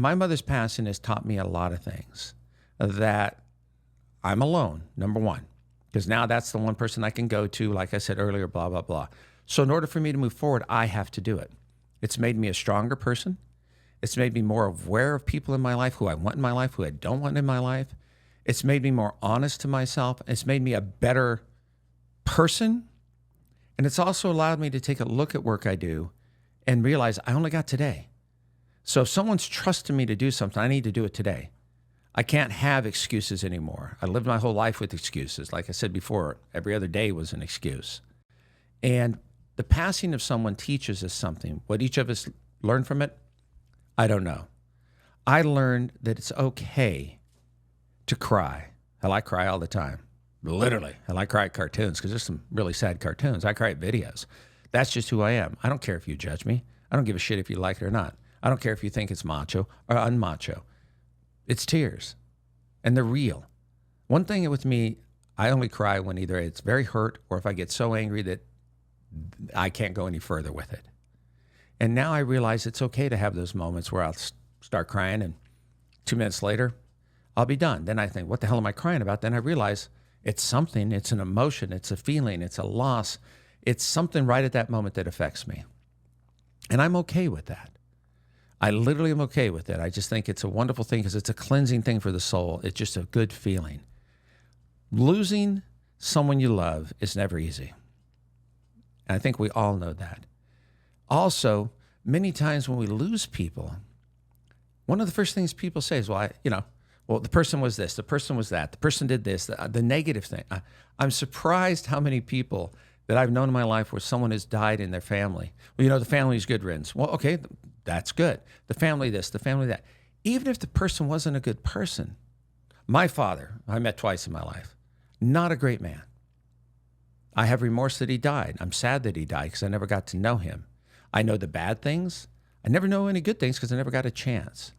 My mother's passing has taught me a lot of things. That I'm alone, number one, because now that's the one person I can go to, like I said earlier, blah, blah, blah. So in order for me to move forward, I have to do it. It's made me a stronger person. It's made me more aware of people in my life, who I want in my life, who I don't want in my life. It's made me more honest to myself. It's made me a better person. And it's also allowed me to take a look at work I do and realize I only got today. So if someone's trusting me to do something, I need to do it today. I can't have excuses anymore. I lived my whole life with excuses. Like I said before, every other day was an excuse. And the passing of someone teaches us something. What each of us learn from it, I don't know. I learned that it's okay to cry. Hell, I cry all the time. Literally. Hell, I cry at cartoons because there's some really sad cartoons. I cry at videos. That's just who I am. I don't care if you judge me. I don't give a shit if you like it or not. I don't care if you think it's macho or unmacho. It's tears, and they're real. One thing with me, I only cry when either it's very hurt or if I get so angry that I can't go any further with it. And now I realize it's okay to have those moments where I'll start crying and 2 minutes later, I'll be done. Then I think, what the hell am I crying about? Then I realize it's something, it's an emotion, it's a feeling, it's a loss. It's something right at that moment that affects me. And I'm okay with that. I literally am okay with it. I just think it's a wonderful thing because it's a cleansing thing for the soul. It's just a good feeling. Losing someone you love is never easy. And I think we all know that. Also, many times when we lose people, one of the first things people say is, well, the person was this, the person was that, the person did this, the negative thing. I'm surprised how many people that I've known in my life where someone has died in their family. Well, the family's good riddance. Well, okay, that's good. The family this, the family that. Even if the person wasn't a good person. My father, I met twice in my life, not a great man. I have remorse that he died. I'm sad that he died because I never got to know him. I know the bad things. I never know any good things because I never got a chance.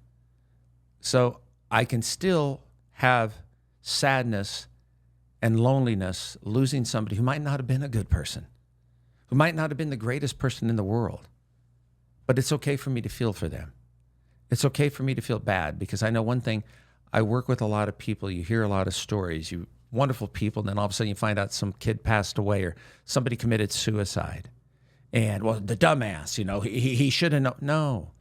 So I can still have sadness and loneliness losing somebody who might not have been a good person, who might not have been the greatest person in the world. But it's okay for me to feel for them. It's okay for me to feel bad because I know one thing, I work with a lot of people. You hear a lot of stories, you wonderful people, and then all of a sudden you find out some kid passed away or somebody committed suicide. And, well, the dumbass, he should have known. No.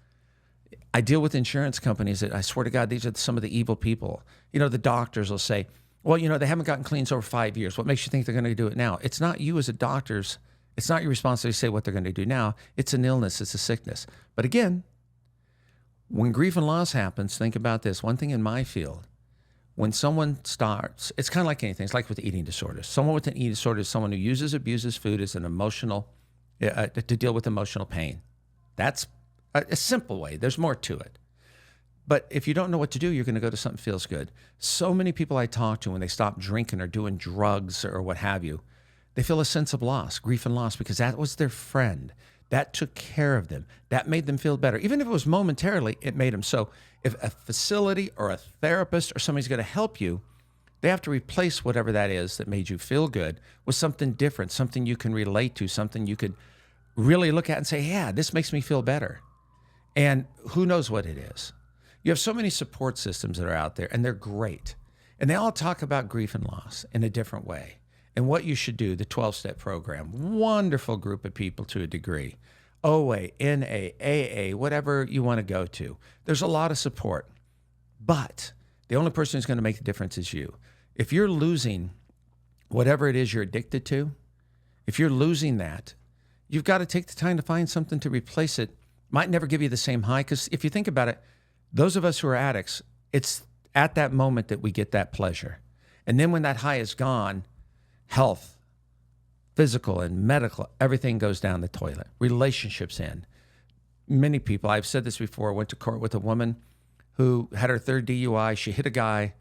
I deal with insurance companies that I swear to God, these are some of the evil people. The doctors will say, well, they haven't gotten cleans over 5 years. What makes you think they're going to do it now? It's not you as a doctor's. It's not your responsibility to say what they're going to do now. It's an illness. It's a sickness. But again, when grief and loss happens, think about this. One thing in my field, when someone starts, it's kind of like anything. It's like with eating disorders. Someone with an eating disorder is someone who abuses food as an emotional, to deal with emotional pain. That's a simple way. There's more to it. But if you don't know what to do, you're going to go to something that feels good. So many people I talk to when they stop drinking or doing drugs or what have you, they feel a sense of loss, grief and loss, because that was their friend. That took care of them. That made them feel better. Even if it was momentarily, it made them. So if a facility or a therapist or somebody's going to help you, they have to replace whatever that is that made you feel good with something different, something you can relate to, something you could really look at and say, yeah, this makes me feel better. And who knows what it is. You have so many support systems that are out there, and they're great. And they all talk about grief and loss in a different way. And what you should do, the 12-step program, wonderful group of people to a degree. OA, NA, AA, whatever you want to go to. There's a lot of support. But the only person who's going to make the difference is you. If you're losing whatever it is you're addicted to, if you're losing that, you've got to take the time to find something to replace it. Might never give you the same high, because if you think about it, those of us who are addicts, it's at that moment that we get that pleasure. And then when that high is gone, health, physical and medical, everything goes down the toilet. Relationships end. Many people, I've said this before, went to court with a woman who had her third DUI. She hit a guy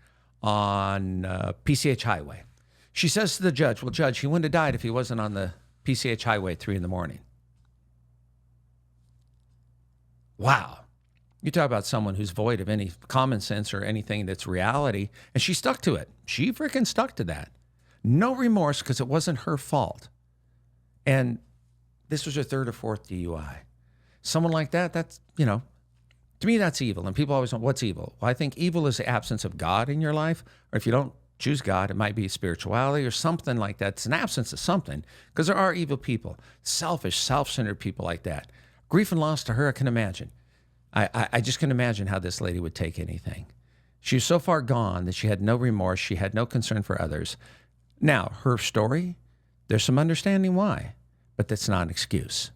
on PCH Highway. She says to the judge, well, Judge, he wouldn't have died if he wasn't on the PCH Highway at 3 a.m. Wow. You talk about someone who's void of any common sense or anything that's reality, and she stuck to it. She freaking stuck to that. No remorse because it wasn't her fault. And this was her third or fourth DUI. Someone like that, that's, To me, that's evil. And people always want, what's evil? Well, I think evil is the absence of God in your life. Or if you don't choose God, it might be spirituality or something like that. It's an absence of something, because there are evil people, selfish, self-centered people like that. Grief and loss to her, I can imagine. I just can imagine how this lady would take anything. She was so far gone that she had no remorse. She had no concern for others. Now, her story, there's some understanding why, but that's not an excuse.